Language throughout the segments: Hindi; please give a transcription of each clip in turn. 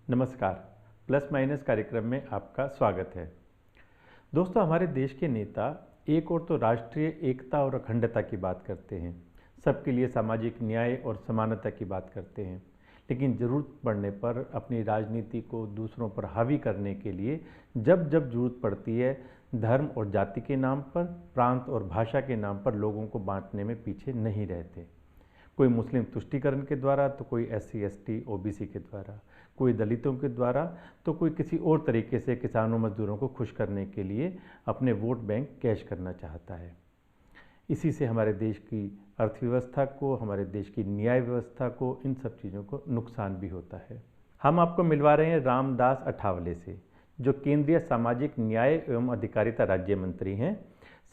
नमस्कार। प्लस माइनस कार्यक्रम में आपका स्वागत है। दोस्तों, हमारे देश के नेता एक और तो राष्ट्रीय एकता और अखंडता की बात करते हैं, सबके लिए सामाजिक न्याय और समानता की बात करते हैं, लेकिन ज़रूरत पड़ने पर अपनी राजनीति को दूसरों पर हावी करने के लिए जब जब ज़रूरत पड़ती है, धर्म और जाति के नाम पर, प्रांत और भाषा के नाम पर लोगों को बांटने में पीछे नहीं रहते। कोई मुस्लिम तुष्टीकरण के द्वारा, तो कोई SC ST OBC के द्वारा, कोई दलितों के द्वारा, तो कोई किसी और तरीके से किसानों मजदूरों को खुश करने के लिए अपने वोट बैंक कैश करना चाहता है। इसी से हमारे देश की अर्थव्यवस्था को, हमारे देश की न्याय व्यवस्था को, इन सब चीज़ों को नुकसान भी होता है। हम आपको मिलवा रहे हैं रामदास अठावले से, जो केंद्रीय सामाजिक न्याय एवं अधिकारिता राज्य मंत्री हैं,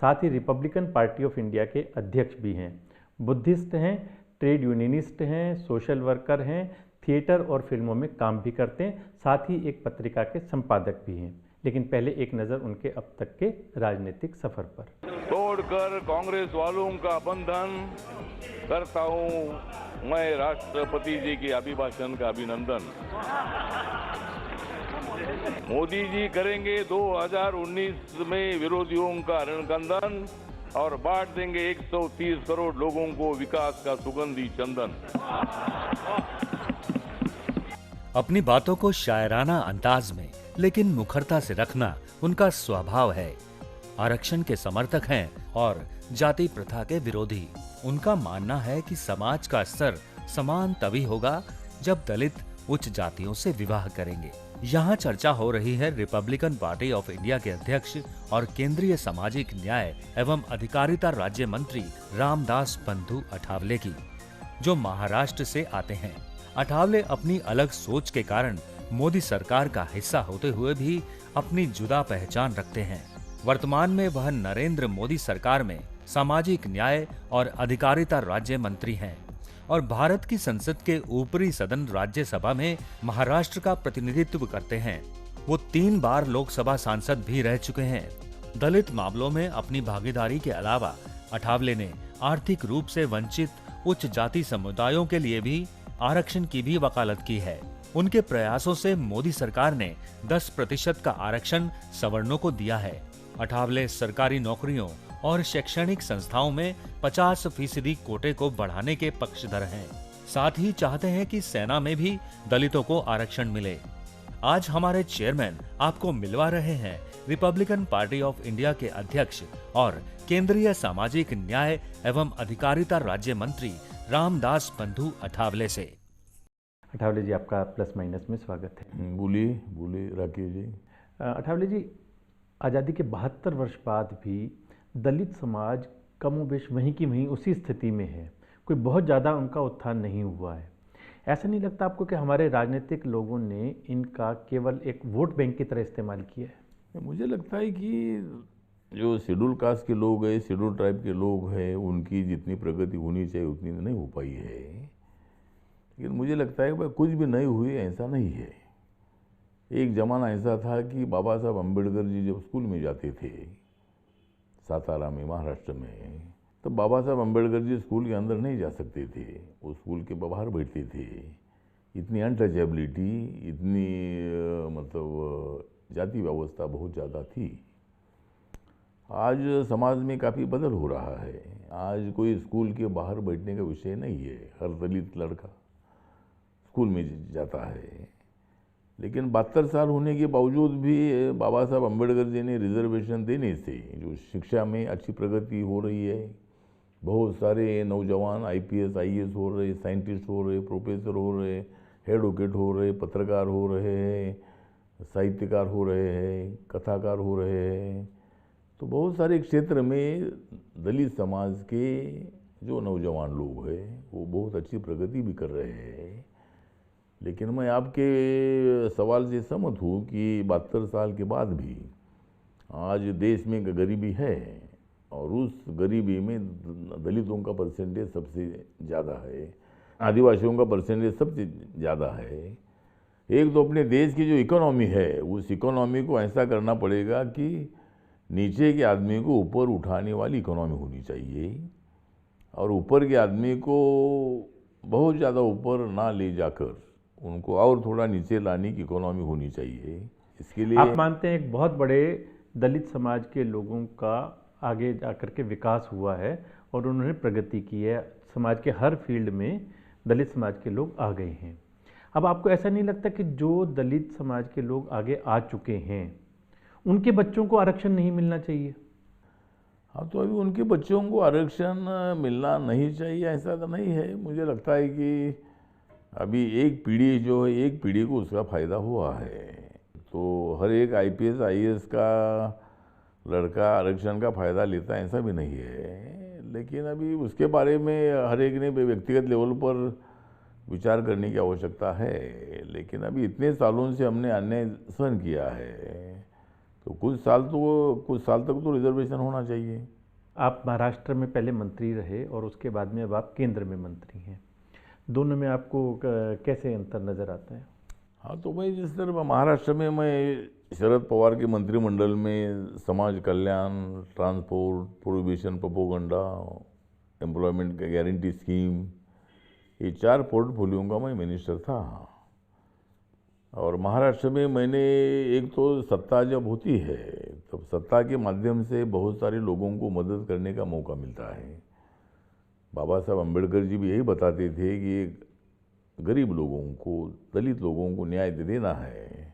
साथ ही रिपब्लिकन पार्टी ऑफ इंडिया के अध्यक्ष भी हैं, बुद्धिस्ट हैं, ट्रेड यूनियनिस्ट हैं, सोशल वर्कर हैं, थिएटर और फिल्मों में काम भी करते हैं, साथ ही एक पत्रिका के संपादक भी हैं। लेकिन पहले एक नज़र उनके अब तक के राजनीतिक सफर पर। तोड़कर कांग्रेस वालों का बंधन करता हूं मैं राष्ट्रपति जी के अभिभाषण का अभिनंदन। मोदी जी करेंगे 2019 में विरोधियों का रणकंदन और बांट देंगे 130 करोड़ लोगों को विकास का सुगंधी चंदन। अपनी बातों को शायराना अंदाज में लेकिन मुखरता से रखना उनका स्वभाव है। आरक्षण के समर्थक हैं और जाति प्रथा के विरोधी। उनका मानना है कि समाज का स्तर समान तभी होगा जब दलित उच्च जातियों से विवाह करेंगे। यहाँ चर्चा हो रही है रिपब्लिकन पार्टी ऑफ इंडिया के अध्यक्ष और केंद्रीय सामाजिक न्याय एवं अधिकारिता राज्य मंत्री रामदास बंधु अठावले की, जो महाराष्ट्र से आते हैं। अठावले अपनी अलग सोच के कारण मोदी सरकार का हिस्सा होते हुए भी अपनी जुदा पहचान रखते हैं। वर्तमान में वह नरेंद्र मोदी सरकार में सामाजिक न्याय और अधिकारिता राज्य मंत्री हैं और भारत की संसद के ऊपरी सदन राज्यसभा में महाराष्ट्र का प्रतिनिधित्व करते हैं। वो 3 बार लोकसभा सांसद भी रह चुके हैं। दलित मामलों में अपनी भागीदारी के अलावा अठावले ने आर्थिक रूप से वंचित उच्च जाति समुदायों के लिए भी आरक्षण की भी वकालत की है। उनके प्रयासों से मोदी सरकार ने 10% का आरक्षण सवर्णों को दिया है। अठावले सरकारी नौकरियों और शैक्षणिक संस्थाओं में 50% कोटे को बढ़ाने के पक्षधर हैं। साथ ही चाहते हैं कि सेना में भी दलितों को आरक्षण मिले। आज हमारे चेयरमैन आपको मिलवा रहे हैं रिपब्लिकन पार्टी ऑफ इंडिया के अध्यक्ष और केंद्रीय सामाजिक न्याय एवं अधिकारिता राज्य मंत्री रामदास बंधु अठावले से। अठावले जी, आपका प्लस माइनस में स्वागत है। बोलिए राकेश जी। अठावले जी, आज़ादी के 72 वर्ष बाद भी दलित समाज कमोबेश वहीं की वहीं उसी स्थिति में है। कोई बहुत ज़्यादा उनका उत्थान नहीं हुआ है। ऐसा नहीं लगता आपको कि हमारे राजनीतिक लोगों ने इनका केवल एक वोट बैंक की तरह इस्तेमाल किया है? मुझे लगता है कि जो शेड्यूल कास्ट के लोग हैं, शेड्यूल ट्राइब के लोग हैं, उनकी जितनी प्रगति होनी चाहिए उतनी नहीं हो पाई है। लेकिन मुझे लगता है कि कुछ भी नहीं हुई, ऐसा नहीं है। एक ज़माना ऐसा था कि बाबा साहब अम्बेडकर जी जब स्कूल में जाते थे सातारा में, महाराष्ट्र में, तो बाबा साहब अम्बेडकर जी स्कूल के अंदर नहीं जा सकते थे, वो स्कूल के बाहर बैठते थे। इतनी अनटचेबिलिटी, इतनी मतलब जाति व्यवस्था बहुत ज़्यादा थी। आज समाज में काफ़ी बदल हो रहा है। आज कोई स्कूल के बाहर बैठने का विषय नहीं है। हर दलित लड़का स्कूल में जाता है। लेकिन 72 साल होने के बावजूद भी बाबा साहब अम्बेडकर जी ने रिजर्वेशन देने से जो शिक्षा में अच्छी प्रगति हो रही है। बहुत सारे नौजवान IPS IAS हो रहे, साइंटिस्ट हो रहे, प्रोफेसर हो रहे, एडवोकेट हो रहे, पत्रकार हो रहे हैं, साहित्यकार हो रहे हैं, कथाकार हो रहे हैं। तो बहुत सारे क्षेत्र में दलित समाज के जो नौजवान लोग हैं वो बहुत अच्छी प्रगति भी कर रहे हैं। लेकिन मैं आपके सवाल से सहमत हूँ कि 72 साल के बाद भी आज देश में गरीबी है और उस गरीबी में दलितों का परसेंटेज सबसे ज़्यादा है, आदिवासियों का परसेंटेज सबसे ज़्यादा है। एक तो अपने देश की जो इकोनॉमी है, उस इकोनॉमी को ऐसा करना पड़ेगा कि नीचे के आदमी को ऊपर उठाने वाली इकोनॉमी होनी चाहिए और ऊपर के आदमी को बहुत ज़्यादा ऊपर ना ले जाकर उनको और थोड़ा नीचे लाने की इकोनॉमी होनी चाहिए। इसके लिए आप मानते हैं एक बहुत बड़े दलित समाज के लोगों का आगे जाकर के विकास हुआ है और उन्होंने प्रगति की है, समाज के हर फील्ड में दलित समाज के लोग आ गए हैं। अब आपको ऐसा नहीं लगता कि जो दलित समाज के लोग आगे आ चुके हैं उनके बच्चों को आरक्षण नहीं मिलना चाहिए? हाँ, तो अभी उनके बच्चों को आरक्षण मिलना नहीं चाहिए ऐसा तो नहीं है। मुझे लगता है कि अभी एक पीढ़ी जो है, एक पीढ़ी को उसका फ़ायदा हुआ है। तो हर एक IPS IAS का लड़का आरक्षण का फ़ायदा लेता है ऐसा भी नहीं है, लेकिन अभी उसके बारे में हर एक ने व्यक्तिगत लेवल पर विचार करने की आवश्यकता है। लेकिन अभी इतने सालों से हमने अन्याय सहन किया है, तो कुछ साल तक तो रिजर्वेशन होना चाहिए। आप महाराष्ट्र में पहले मंत्री रहे और उसके बाद में अब आप केंद्र में मंत्री हैं, दोनों में आपको कैसे अंतर नज़र आता है? हाँ, तो मैं जिस तरह महाराष्ट्र में मैं शरद पवार के मंत्रिमंडल में समाज कल्याण, transport, prohibition, propaganda, employment guarantee scheme, ये 4 पोर्टफोलियो का मैं मिनिस्टर था। और महाराष्ट्र में मैंने एक तो सत्ता जब होती है तब सत्ता के माध्यम से बहुत सारे लोगों को मदद करने का मौका मिलता है। बाबा साहब अम्बेडकर जी भी यही बताते थे कि गरीब लोगों को, दलित लोगों को न्याय देना है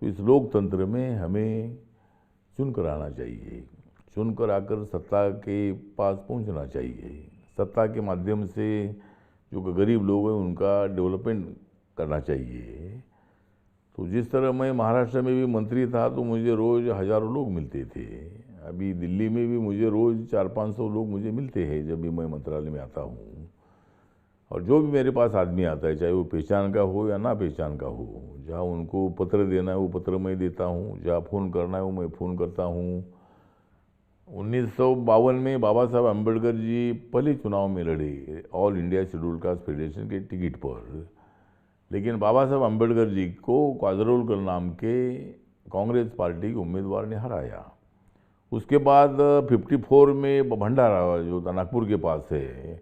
तो इस लोकतंत्र में हमें चुनकर आना चाहिए, चुनकर आकर सत्ता के पास पहुंचना चाहिए। सत्ता के माध्यम से जो गरीब लोग हैं उनका डेवलपमेंट करना चाहिए। तो जिस तरह मैं महाराष्ट्र में भी मंत्री था तो मुझे रोज़ हज़ारों लोग मिलते थे। अभी दिल्ली में भी मुझे रोज़ 400-500 लोग मुझे मिलते हैं जब भी मैं मंत्रालय में आता हूँ। और जो भी मेरे पास आदमी आता है, चाहे वो पहचान का हो या ना पहचान का हो, जहाँ उनको पत्र देना है वो पत्र मैं देता हूँ, जहाँ फ़ोन करना है वो मैं फ़ोन करता हूँ। 1952 में बाबा साहब अम्बेडकर जी पहले चुनाव में लड़े all India schedule caste federation के टिकट पर, लेकिन बाबा साहब अम्बेडकर जी को काजरोलकर नाम के कांग्रेस पार्टी के उम्मीदवार ने हराया। उसके बाद 54 में भंडारा जो नागपुर के पास है,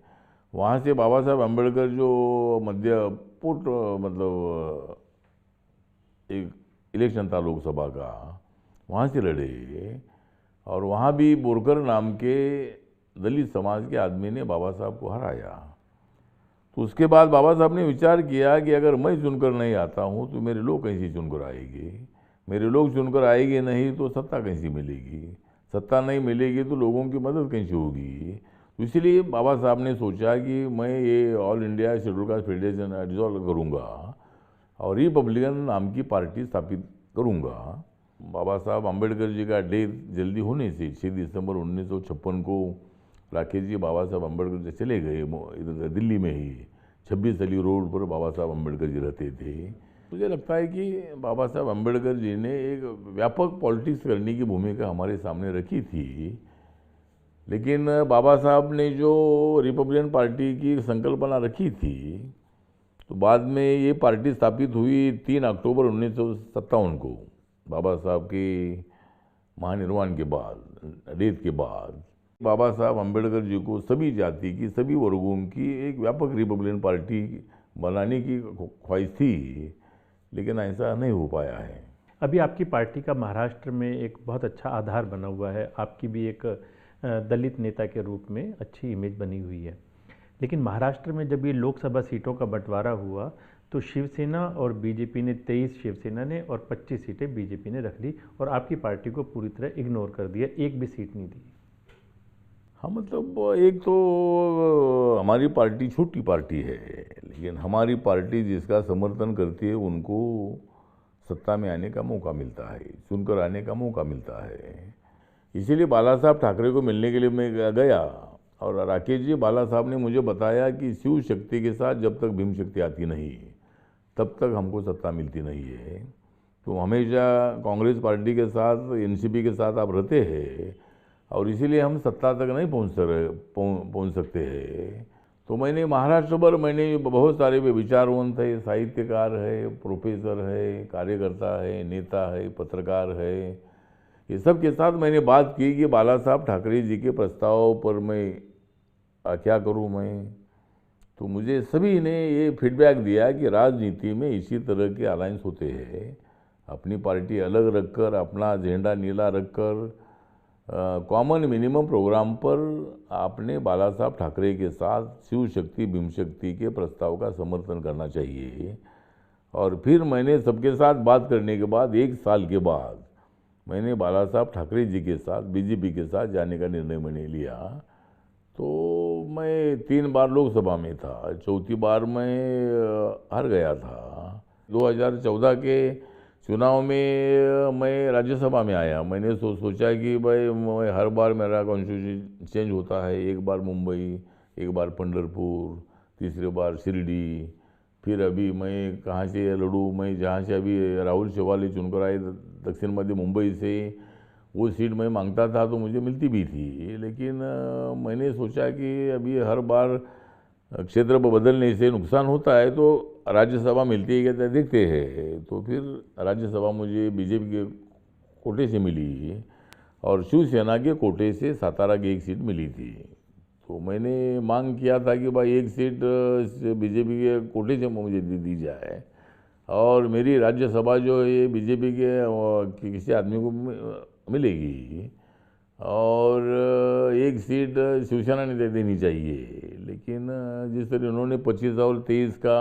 वहाँ से बाबा साहब अम्बेडकर जो मतलब एक इलेक्शन था लोकसभा का, वहाँ से लड़े और वहाँ भी बोरकर नाम के दलित समाज के आदमी ने बाबा साहब को हराया। तो उसके बाद बाबा साहब ने विचार किया कि अगर मैं चुनकर नहीं आता हूँ तो मेरे लोग कैसे चुनकर आएंगे, मेरे लोग चुनकर आएंगे नहीं तो सत्ता कैसी मिलेगी, सत्ता नहीं मिलेगी तो लोगों की मदद कैसे होगी। तो इसलिए बाबा साहब ने सोचा कि मैं ये all India schedule caste federation dissolve करूँगा और रिपब्लिकन नाम की पार्टी स्थापित करूँगा। बाबा साहब अम्बेडकर जी का डेथ जल्दी होने से 6 दिसंबर 1956 को राकेश जी बाबा साहब अम्बेडकर जी चले गए। इधर दिल्ली में ही 26 अली रोड पर बाबा साहब अम्बेडकर जी रहते थे। मुझे लगता है कि बाबा साहब अम्बेडकर जी ने एक व्यापक पॉलिटिक्स करने की भूमिका हमारे सामने रखी थी, लेकिन बाबा साहब ने जो रिपब्लिकन पार्टी की संकल्पना रखी थी तो बाद में ये पार्टी स्थापित हुई 3 अक्टूबर 1957 को बाबा साहब के महानिर्वाण के बाद, डेथ के बाद। बाबा साहब अम्बेडकर जी को सभी जाति की, सभी वर्गों की एक व्यापक रिपब्लिकन पार्टी बनाने की ख्वाहिश थी, लेकिन ऐसा नहीं हो पाया है। अभी आपकी पार्टी का महाराष्ट्र में एक बहुत अच्छा आधार बना हुआ है, आपकी भी एक दलित नेता के रूप में अच्छी इमेज बनी हुई है। लेकिन महाराष्ट्र में जब ये लोकसभा सीटों का बंटवारा हुआ तो शिवसेना और बीजेपी ने 23 शिवसेना ने और 25 सीटें बीजेपी ने रख ली और आपकी पार्टी को पूरी तरह इग्नोर कर दिया, एक भी सीट नहीं दी। हाँ, मतलब एक तो हमारी पार्टी छोटी पार्टी है, लेकिन हमारी पार्टी जिसका समर्थन करती है उनको सत्ता में आने का मौका मिलता है, चुनकर आने का मौका मिलता है। इसीलिए बाला साहब ठाकरे को मिलने के लिए मैं गया और राकेश जी बाला साहब ने मुझे बताया कि शिव शक्ति के साथ जब तक भीम शक्ति आती नहीं तब तक हमको सत्ता मिलती नहीं है। तो हमेशा कांग्रेस पार्टी के साथ, NCP के साथ आप रहते हैं और इसीलिए हम सत्ता तक नहीं पहुंच सकते हैं। तो मैंने महाराष्ट्र भर मैंने बहुत सारे विचारवंत है, साहित्यकार है, प्रोफेसर है, कार्यकर्ता है, नेता है, पत्रकार है, ये सब के साथ मैंने बात की कि बाला साहब ठाकरे जी के प्रस्ताव पर मैं क्या करूं मैं। तो मुझे सभी ने ये फीडबैक दिया कि राजनीति में इसी तरह के अलायंस होते हैं। अपनी पार्टी अलग रखकर, अपना झंडा नीला रखकर, कॉमन मिनिमम प्रोग्राम पर आपने बाला साहब ठाकरे के साथ शिव शक्ति भीम शक्ति के प्रस्ताव का समर्थन करना चाहिए। और फिर मैंने सबके साथ बात करने के बाद 1 साल के बाद मैंने बाला साहब ठाकरे जी के साथ बीजेपी के साथ जाने का निर्णय मैंने लिया। तो मैं 3 बार लोकसभा में था, चौथी बार मैं हार गया था। 2014 के चुनाव में मैं राज्यसभा में आया। मैंने सोचा कि भाई मैं हर बार मेरा कॉन्स्टिट्यूशन चेंज होता है, एक बार मुंबई, एक बार पंढरपुर, तीसरी बार शिरडी, फिर अभी मैं कहाँ से लड़ूँ। मैं जहाँ से अभी राहुल चौवाली चुनकर आए दक्षिण मध्य मुंबई से, वो सीट मैं मांगता था तो मुझे मिलती भी थी। लेकिन मैंने सोचा कि अभी हर बार क्षेत्र बदलने से नुकसान होता है, तो राज्यसभा मिलती है क्या देखते हैं। तो फिर राज्यसभा मुझे बीजेपी के कोटे से मिली और शिवसेना के कोटे से सातारा की एक सीट मिली थी। तो मैंने मांग किया था कि भाई एक सीट बीजेपी के कोटे से मुझे दी जाए और मेरी राज्यसभा जो है ये बीजेपी के किसी आदमी को मिलेगी और एक सीट शिवसेना ने दे देनी चाहिए। लेकिन जिस तरह उन्होंने 25 और 23 का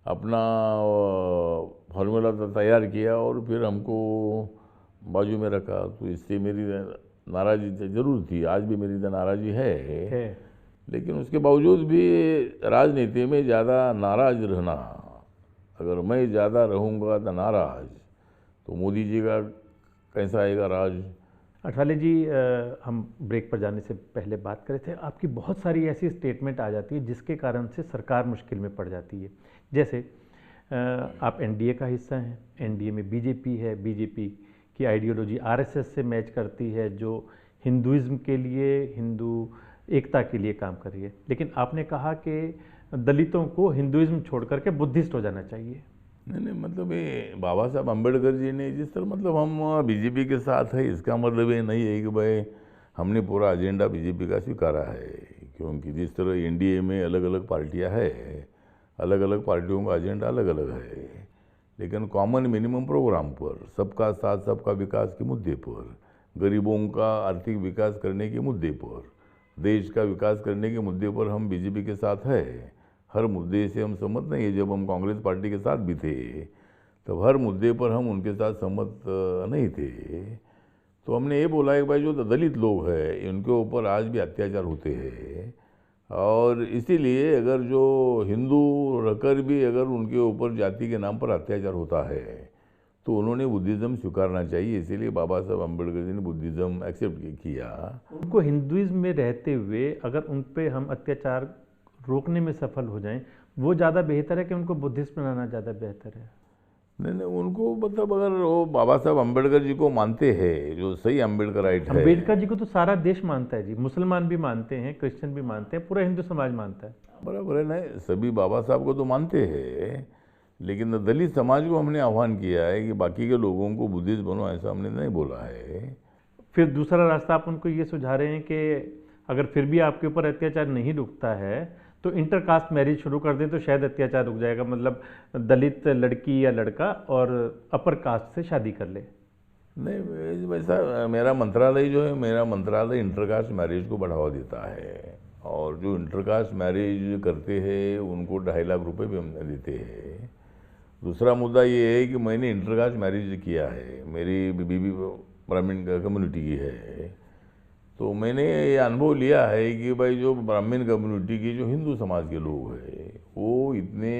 अपना फॉर्मूला तैयार किया और फिर हमको बाजू में रखा, तो इससे मेरी नाराज़ी ज़रूर थी, आज भी मेरी नाराज़ी है। लेकिन उसके बावजूद भी राजनीति में ज़्यादा नाराज़ रहना, अगर मैं ज़्यादा रहूँगा तो नाराज़, तो मोदी जी का कैसा आएगा राज। अठाले जी, हम ब्रेक पर जाने से पहले बात कर रहे थे, आपकी बहुत सारी ऐसी स्टेटमेंट आ जाती है जिसके कारण से सरकार मुश्किल में पड़ जाती है। जैसे आप एनडीए का हिस्सा हैं, एनडीए में बीजेपी है, बीजेपी की आइडियोलॉजी आरएसएस से मैच करती है जो हिंदुइज्म के लिए, हिंदू एकता के लिए काम कर रही है। लेकिन आपने कहा कि दलितों को हिंदुइज्म छोड़ करके बुद्धिस्ट हो जाना चाहिए। नहीं, मतलब ये बाबा साहब अम्बेडकर जी ने जिस तरह, मतलब हम बीजेपी के साथ है, इसका मतलब ये नहीं है कि भाई हमने पूरा एजेंडा बीजेपी का स्वीकारा है। क्योंकि जिस तरह एनडीए में अलग अलग पार्टियां हैं, अलग अलग पार्टियों का एजेंडा अलग अलग है, लेकिन कॉमन मिनिमम प्रोग्राम पर, सबका साथ सबका विकास के मुद्दे पर, गरीबों का आर्थिक विकास करने के मुद्दे पर, देश का विकास करने के मुद्दे पर हम बीजेपी के साथ है। हर मुद्दे से हम सहमत नहीं है। जब हम कांग्रेस पार्टी के साथ भी थे तब हर मुद्दे पर हम उनके साथ सहमत नहीं थे। तो हमने ये बोला है कि भाई जो दलित लोग हैं उनके ऊपर आज भी अत्याचार होते हैं और इसीलिए अगर जो हिंदू रहकर भी अगर उनके ऊपर जाति के नाम पर अत्याचार होता है तो उन्होंने बुद्धिज़्म स्वीकारना चाहिए। इसीलिए बाबा साहब अम्बेडकर जी ने बुद्धिज़्म एक्सेप्ट किया। उनको हिंदुइज्म में रहते हुए अगर उन पे हम अत्याचार रोकने में सफल हो जाएं, वो ज़्यादा बेहतर है कि उनको बुद्धिस्ट बनाना ज़्यादा बेहतर है? नहीं, उनको मतलब अगर वो बाबा साहब अम्बेडकर जी को मानते हैं, जो सही अम्बेडकराइट है। अम्बेडकर जी को तो सारा देश मानता है जी, मुसलमान भी मानते हैं, क्रिश्चियन भी मानते हैं, पूरा हिंदू समाज मानता है। बराबर है, नहीं सभी बाबा साहब को तो मानते हैं, लेकिन दलित समाज को हमने आह्वान किया है कि बाकी के लोगों को बुद्धिस्ट बनो, ऐसा हमने नहीं बोला है। फिर दूसरा रास्ता आप उनको ये सुझा रहे हैं कि अगर फिर भी आपके ऊपर अत्याचार नहीं रुकता है तो इंटरकास्ट मैरिज शुरू कर दें तो शायद अत्याचार रुक जाएगा। मतलब दलित लड़की या लड़का और अपर कास्ट से शादी कर ले। नहीं, वैसा मेरा मंत्रालय जो है, मेरा मंत्रालय इंटरकास्ट मैरिज को बढ़ावा देता है और जो इंटरकास्ट मैरिज करते हैं उनको 2.5 लाख रुपए भी हमने देते हैं। दूसरा मुद्दा ये है कि मैंने इंटरकास्ट मैरिज किया है, मेरी बीबी ब्राह्मण कम्युनिटी की है, तो मैंने ये अनुभव लिया है कि भाई जो ब्राह्मण कम्युनिटी के जो हिंदू समाज के लोग हैं वो इतने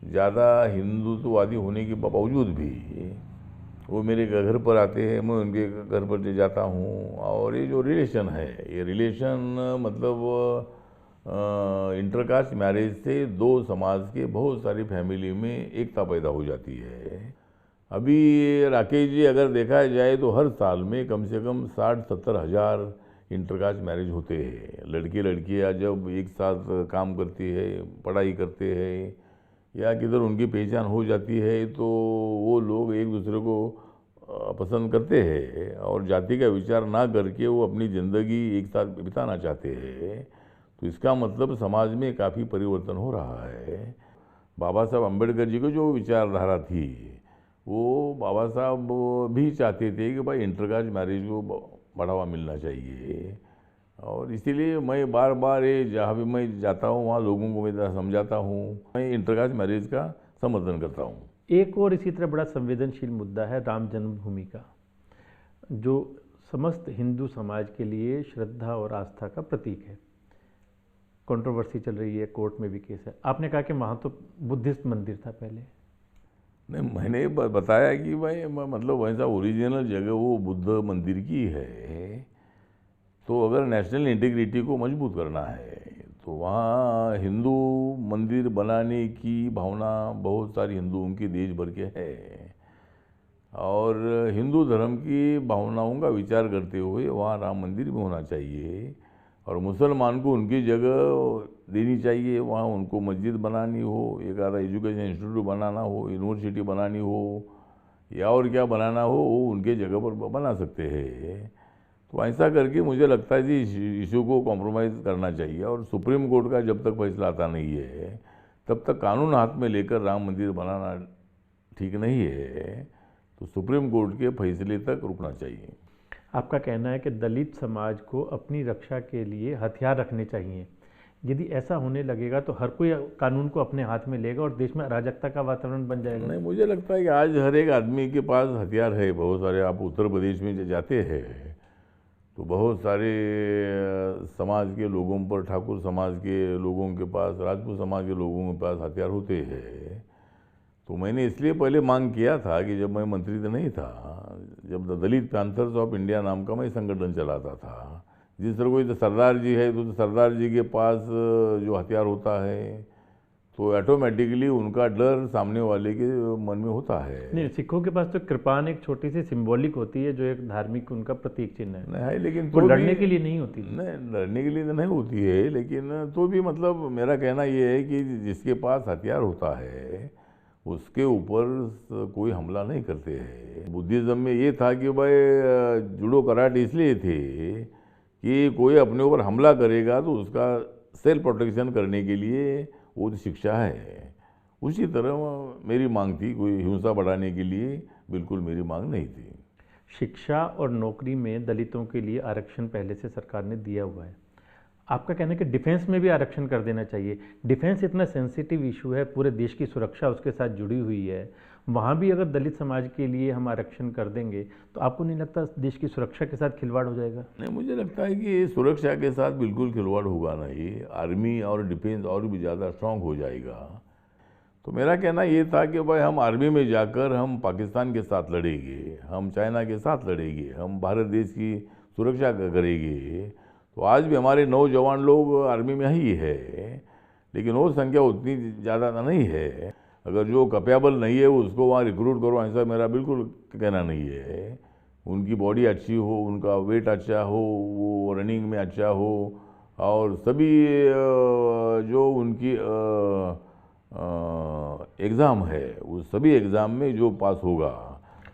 ज़्यादा हिंदुत्ववादी होने के बावजूद भी वो मेरे घर पर आते हैं, मैं उनके घर पर जाता हूँ और ये जो रिलेशन है, ये रिलेशन मतलब इंटरकास्ट मैरिज से 2 समाज के बहुत सारी फैमिली में एकता पैदा हो जाती है। अभी राकेश जी अगर देखा जाए तो हर साल में कम से कम 60-70 हज़ार इंटरकास्ट मैरिज होते हैं। लड़के लड़कियां जब एक साथ काम करती है, पढ़ाई करते हैं या किधर उनकी पहचान हो जाती है तो वो लोग एक दूसरे को पसंद करते हैं और जाति का विचार ना करके वो अपनी ज़िंदगी एक साथ बिताना चाहते हैं। तो इसका मतलब समाज में काफ़ी परिवर्तन हो रहा है। बाबा साहब अम्बेडकर जी को जो विचारधारा थी, वो बाबा साहब भी चाहते थे कि भाई इंटरकास्ट मैरिज को बढ़ावा मिलना चाहिए, और इसीलिए मैं बार बार ये जहाँ भी मैं जाता हूँ वहाँ लोगों को मैं समझाता हूँ, मैं इंटरकास्ट मैरिज का समर्थन करता हूँ। एक और इसी तरह बड़ा संवेदनशील मुद्दा है राम जन्मभूमि का, जो समस्त हिंदू समाज के लिए श्रद्धा और आस्था का प्रतीक है। कंट्रोवर्सी चल रही है, कोर्ट में भी केस है। आपने कहा कि वहाँ तो बुद्धिस्ट मंदिर था पहले। नहीं, मैंने बताया कि भाई मतलब वैसा ओरिजिनल जगह वो बुद्ध मंदिर की है, तो अगर नेशनल इंटीग्रिटी को मजबूत करना है तो वहाँ हिंदू मंदिर बनाने की भावना बहुत सारी हिंदुओं की देश भर के है, और हिंदू धर्म की भावनाओं का विचार करते हुए वहाँ राम मंदिर भी होना चाहिए, और मुसलमान को उनकी जगह देनी चाहिए, वहाँ उनको मस्जिद बनानी हो, एक आधा एजुकेशन इंस्टीट्यूट बनाना हो, यूनिवर्सिटी बनानी हो, या और क्या बनाना हो, वो उनके जगह पर बना सकते हैं। तो ऐसा करके मुझे लगता है कि इशू को कॉम्प्रोमाइज़ करना चाहिए, और सुप्रीम कोर्ट का जब तक फैसला आता नहीं है तब तक कानून हाथ में लेकर राम मंदिर बनाना ठीक नहीं है, तो सुप्रीम कोर्ट के फैसले तक रुकना चाहिए। आपका कहना है कि दलित समाज को अपनी रक्षा के लिए हथियार रखने चाहिए। यदि ऐसा होने लगेगा तो हर कोई कानून को अपने हाथ में लेगा और देश में अराजकता का वातावरण बन जाएगा। नहीं, मुझे लगता है कि आज हर एक आदमी के पास हथियार है बहुत सारे। आप उत्तर प्रदेश में जाते हैं तो बहुत सारे समाज के लोगों पर, ठाकुर समाज के लोगों के पास, राजपूत समाज के लोगों के पास हथियार होते हैं। तो मैंने इसलिए पहले मांग किया था कि जब मैं मंत्री तो नहीं था, जब the Dalit panthers of India नाम का मैं संगठन चलाता था, जिस तरह कोई तो सरदार जी है तो सरदार जी के पास जो हथियार होता है तो ऑटोमेटिकली उनका डर सामने वाले के मन में होता है। नहीं, सिखों के पास तो कृपान एक छोटी सी सिंबॉलिक होती है, जो एक धार्मिक उनका प्रतीक चिन्ह है। नहीं, लेकिन वो तो लड़ने के लिए नहीं होती। नहीं, लड़ने के लिए तो नहीं होती है, लेकिन तो भी मतलब मेरा कहना ये है कि जिसके पास हथियार होता है उसके ऊपर कोई हमला नहीं करते हैं। बुद्धिज़्म में ये था कि भाई जूडो कराटे इसलिए थे कि कोई अपने ऊपर हमला करेगा तो उसका सेल्फ प्रोटेक्शन करने के लिए वो तो शिक्षा है। उसी तरह मेरी मांग थी, कोई हिंसा बढ़ाने के लिए बिल्कुल मेरी मांग नहीं थी। शिक्षा और नौकरी में दलितों के लिए आरक्षण पहले से सरकार ने दिया हुआ है। आपका कहना है कि डिफेंस में भी आरक्षण कर देना चाहिए। डिफेंस इतना सेंसिटिव इशू है, पूरे देश की सुरक्षा उसके साथ जुड़ी हुई है, वहाँ भी अगर दलित समाज के लिए हम आरक्षण कर देंगे तो आपको नहीं लगता देश की सुरक्षा के साथ खिलवाड़ हो जाएगा? नहीं, मुझे लगता है कि सुरक्षा के साथ बिल्कुल खिलवाड़ होगा नहीं। आर्मी और डिफेंस और भी ज़्यादा स्ट्रांग हो जाएगा। तो मेरा कहना ये था कि भाई हम आर्मी में जाकर हम पाकिस्तान के साथ लड़ेंगे, हम चाइना के साथ लड़ेंगे, हम भारत देश की सुरक्षा करेंगे। तो आज भी हमारे नौजवान लोग आर्मी में ही है, लेकिन वो संख्या उतनी ज़्यादा नहीं है। अगर जो कैपेबल नहीं है उसको वहाँ रिक्रूट करो, ऐसा मेरा बिल्कुल कहना नहीं है। उनकी बॉडी अच्छी हो, उनका वेट अच्छा हो, वो रनिंग में अच्छा हो, और सभी जो उनकी एग्ज़ाम है उस सभी एग्ज़ाम में जो पास होगा,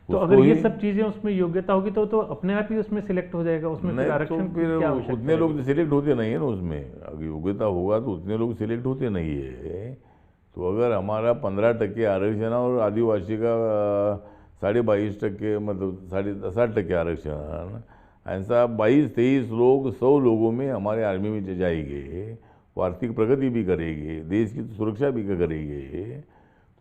तो अगर ये सब चीज़ें उसमें योग्यता होगी तो अपने आप ही उसमें सिलेक्ट हो जाएगा। उसमें फिर आरक्षण तो फिर क्या उतने लोग तो सिलेक्ट होते नहीं है ना उसमें। अगर योग्यता होगा तो उतने लोग सिलेक्ट होते नहीं है। तो अगर हमारा 15% आरक्षण और आदिवासी का 22.5%, मतलब 7.5% आरक्षण, ऐसा 22-23 लोग 100 लोगों में हमारे आर्मी में जाएंगे, वो आर्थिक प्रगति भी करेंगे, देश की सुरक्षा भी करेंगे।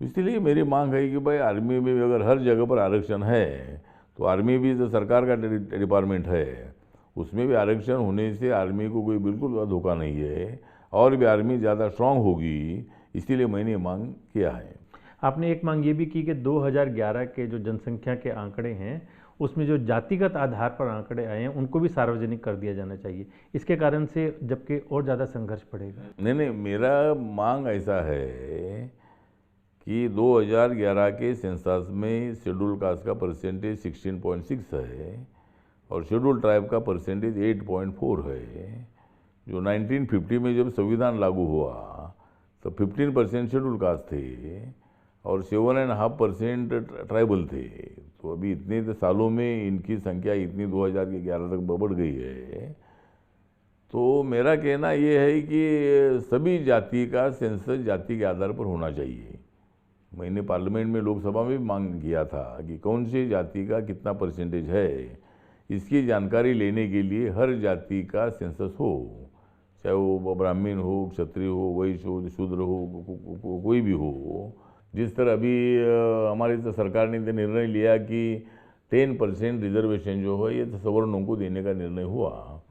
तो इसलिए मेरी मांग है कि भाई आर्मी में भी अगर हर जगह पर आरक्षण है तो आर्मी भी तो सरकार का डिपार्टमेंट है, उसमें भी आरक्षण होने से आर्मी को कोई बिल्कुल धोखा नहीं है, और भी आर्मी ज़्यादा स्ट्रांग होगी। इसीलिए मैंने मांग किया है। आपने एक मांग ये भी की कि 2011 के जो जनसंख्या के आंकड़े हैं उसमें जो जातिगत आधार पर आंकड़े आए हैं उनको भी सार्वजनिक कर दिया जाना चाहिए। इसके कारण से जबकि और ज़्यादा संघर्ष बढ़ेगा। नहीं, मेरा मांग ऐसा है कि 2011 के सेंसस में शेड्यूल कास्ट का परसेंटेज 16.6 है और शेड्यूल ट्राइब का परसेंटेज 8.4 है। जो 1950 में जब संविधान लागू हुआ तो 15% शेड्यूल कास्ट थे और 7.5% ट्राइबल थे। तो अभी इतने सालों में इनकी संख्या इतनी 2011 तक बढ़ गई है। तो मेरा कहना ये है कि सभी जाति का सेंसस जाति के आधार पर होना चाहिए। मैंने पार्लियामेंट में, लोकसभा में भी मांग किया था कि कौन सी जाति का कितना परसेंटेज है, इसकी जानकारी लेने के लिए हर जाति का सेंसस हो, चाहे वो ब्राह्मण हो, क्षत्रिय हो, वैश्य हो, शूद्र हो, कोई भी हो। जिस तरह अभी हमारी तो सरकार ने निर्णय लिया कि 10% रिजर्वेशन जो है ये तो सवर्णों को देने का निर्णय हुआ,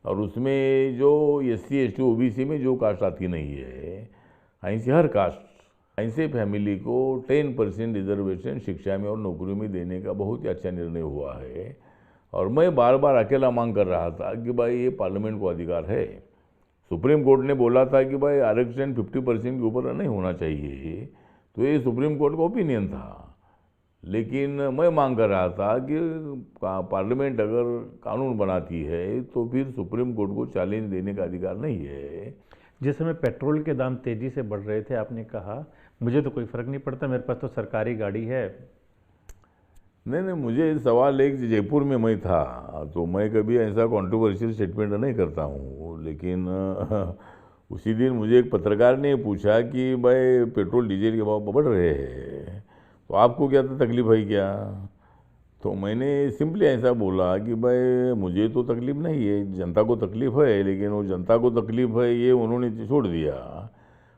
और उसमें जो SC ST OBC में जो कास्ट आती नहीं है, ऐसे हर कास्ट, ऐसे फैमिली को 10% रिजर्वेशन शिक्षा में और नौकरी में देने का बहुत ही अच्छा निर्णय हुआ है। और मैं बार बार अकेला मांग कर रहा था कि भाई ये पार्लियामेंट को अधिकार है। सुप्रीम कोर्ट ने बोला था कि भाई आरक्षण 50% के ऊपर नहीं होना चाहिए, तो ये सुप्रीम कोर्ट का ओपिनियन था। लेकिन मैं मांग कर रहा था कि पार्लियामेंट अगर कानून बनाती है तो फिर सुप्रीम कोर्ट को चैलेंज देने का अधिकार नहीं है। जिस समय पेट्रोल के दाम तेज़ी से बढ़ रहे थे, आपने कहा मुझे तो कोई फ़र्क नहीं पड़ता, मेरे पास तो सरकारी गाड़ी है। नहीं, मुझे सवाल एक, जयपुर में मैं था तो मैं कभी ऐसा कंट्रोवर्शियल स्टेटमेंट नहीं करता हूँ, लेकिन उसी दिन मुझे एक पत्रकार ने पूछा कि भाई पेट्रोल डीजल के भाव बढ़ रहे हैं तो आपको क्या तकलीफ है क्या? तो मैंने सिंपली ऐसा बोला कि भाई मुझे तो तकलीफ नहीं है, जनता को तकलीफ है, लेकिन वो जनता को तकलीफ है ये उन्होंने छोड़ दिया,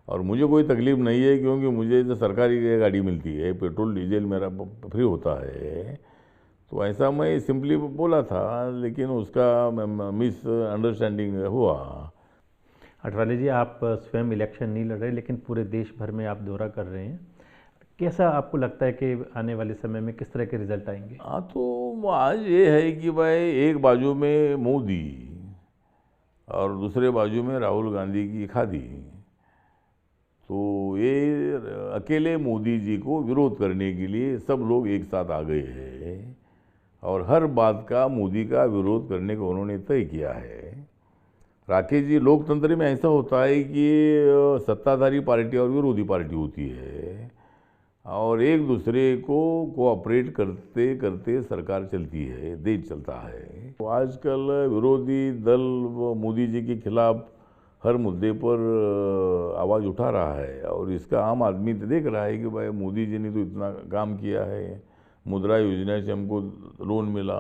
और मुझे कोई तकलीफ नहीं है क्योंकि मुझे तो सरकारी गाड़ी मिलती है, पेट्रोल डीजल मेरा फ्री होता है। तो ऐसा मैं सिंपली बोला था, लेकिन उसका मिस अंडरस्टैंडिंग हुआ। अठवाले जी, आप स्वयं इलेक्शन नहीं लड़ रहे, लेकिन पूरे देश भर में आप दौरा कर रहे हैं। कैसा आपको लगता है कि आने वाले समय में किस तरह के रिजल्ट आएंगे? हाँ, तो आज ये है कि भाई एक बाजू में मोदी और दूसरे बाजू में राहुल गांधी की खादी, तो ये अकेले मोदी जी को विरोध करने के लिए सब लोग एक साथ आ गए हैं, और हर बात का मोदी का विरोध करने को उन्होंने तय किया है। राकेश जी, लोकतंत्र में ऐसा होता है कि सत्ताधारी पार्टी और विरोधी पार्टी होती है, और एक दूसरे को कोऑपरेट करते करते सरकार चलती है, देश चलता है। तो आजकल विरोधी दल मोदी जी के खिलाफ हर मुद्दे पर आवाज़ उठा रहा है, और इसका आम आदमी तो देख रहा है कि भाई मोदी जी ने तो इतना काम किया है, मुद्रा योजना से हमको लोन मिला,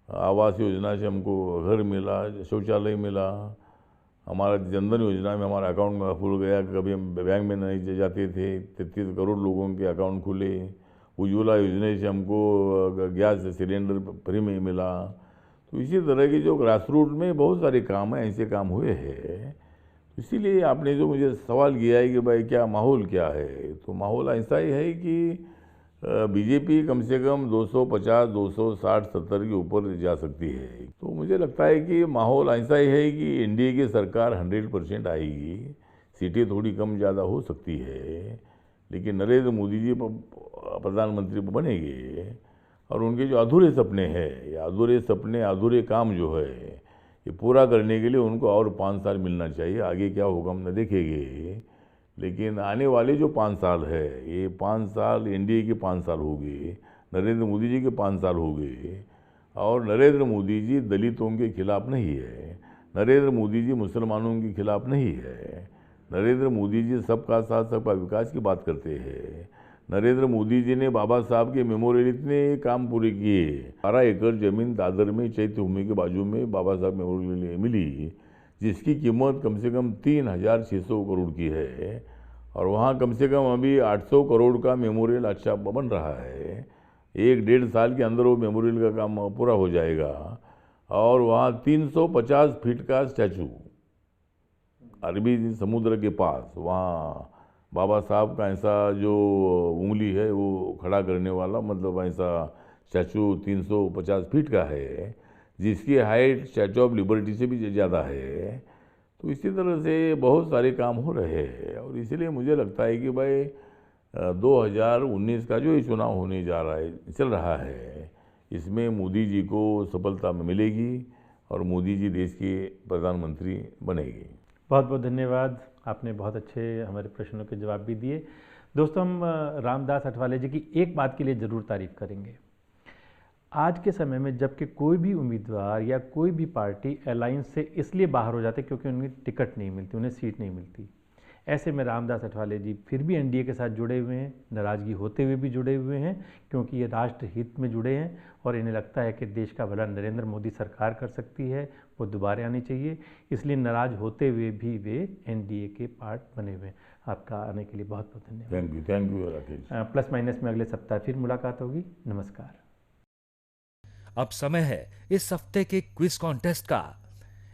आवास योजना से हमको घर मिला, शौचालय मिला, हमारा जनधन योजना में हमारा अकाउंट खुल गया, कभी हम बैंक में नहीं जाते थे, 33 करोड़ लोगों के अकाउंट खुले। उज्ज्वला योजना से हमको गैस सिलेंडर फ्री में मिला। तो इसी तरह की जो ग्रास रूट में बहुत सारे काम हैं, ऐसे काम हुए हैं। इसीलिए आपने जो मुझे सवाल किया है कि भाई क्या माहौल क्या है, तो माहौल ऐसा ही है कि बीजेपी कम से कम 250, 260, 70 के ऊपर जा सकती है। तो मुझे लगता है कि माहौल ऐसा ही है कि एनडीए की सरकार 100% आएगी, सीटें थोड़ी कम ज़्यादा हो सकती है, लेकिन नरेंद्र मोदी जी प्रधानमंत्री बनेंगे, और उनके जो अधूरे सपने हैं, या अधूरे सपने, अधूरे काम जो है, ये पूरा करने के लिए उनको और 5 साल मिलना चाहिए। आगे क्या होगा हम न देखेंगे, लेकिन आने वाले जो 5 साल है, ये 5 साल एनडीए के 5 साल हो गए, नरेंद्र मोदी जी के 5 साल हो गए, और नरेंद्र मोदी जी दलितों के खिलाफ नहीं है, नरेंद्र मोदी जी मुसलमानों के खिलाफ नहीं है, नरेंद्र मोदी जी सबका साथ सबका विकास की बात करते हैं। नरेंद्र मोदी जी ने बाबा साहब के मेमोरियल इतने काम पूरे किए। 12 एकड़ जमीन दादर में चैत्य भूमि के बाजू में बाबा साहब मेमोरियल मिली, जिसकी कीमत कम से कम 3600 करोड़ की है, और वहाँ कम से कम अभी 800 करोड़ का मेमोरियल अच्छा बन रहा है। 1-1.5 साल के अंदर वो मेमोरियल का काम पूरा हो जाएगा, और वहाँ 350 फीट का स्टैचू अरबी समुद्र के पास, वहाँ बाबा साहब का ऐसा जो उंगली है वो खड़ा करने वाला, मतलब ऐसा स्टैचू 350 फीट का है, जिसकी हाइट स्टैचू ऑफ लिबर्टी से भी ज़्यादा है। तो इसी तरह से बहुत सारे काम हो रहे हैं, और इसीलिए मुझे लगता है कि भाई 2019 का जो ये चुनाव होने जा रहा है, चल रहा है, इसमें मोदी जी को सफलता मिलेगी, और मोदी जी देश के प्रधानमंत्री बनेगी। बहुत बहुत धन्यवाद, आपने बहुत अच्छे हमारे प्रश्नों के जवाब भी दिए। दोस्तों, हम रामदास अठवाले जी की एक बात के लिए ज़रूर तारीफ़ करेंगे। आज के समय में जबकि कोई भी उम्मीदवार या कोई भी पार्टी अलायंस से इसलिए बाहर हो जाते क्योंकि उन्हें टिकट नहीं मिलती, उन्हें सीट नहीं मिलती। ऐसे में रामदास अठावले जी फिर भी एनडीए के साथ जुड़े हुए हैं, नाराज़गी होते हुए भी जुड़े हुए हैं, क्योंकि ये राष्ट्र हित में जुड़े हैं और इन्हें लगता है कि देश का भला नरेंद्र मोदी सरकार कर सकती है, वो दोबारा आनी चाहिए। इसलिए नाराज़ होते हुए भी वे एनडीए के पार्ट बने हुए हैं। आपका आने के लिए बहुत बहुत धन्यवाद। Thank you Rakesh. Plus minus में अगले सप्ताह फिर मुलाकात होगी। नमस्कार। अब समय है इस हफ्ते के क्विज कॉन्टेस्ट का।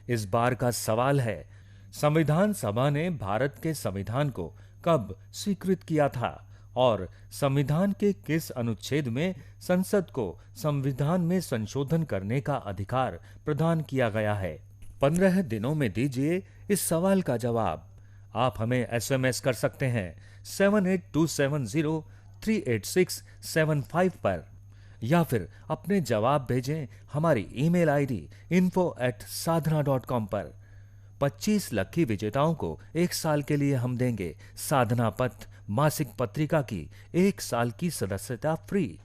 इस बार का सवाल है, संविधान सभा ने भारत के संविधान को कब स्वीकृत किया था और संविधान के किस अनुच्छेद में संसद को संविधान में संशोधन करने का अधिकार प्रदान किया गया है? 15 दिनों में दीजिए इस सवाल का जवाब। आप हमें एसएमएस कर सकते हैं 7827038675 पर, या फिर अपने जवाब भेजें हमारी ईमेल आईडी info@sadhana.com पर। 25 लकी विजेताओं को 1 साल के लिए हम देंगे साधना पथ मासिक पत्रिका की 1 साल की सदस्यता फ्री।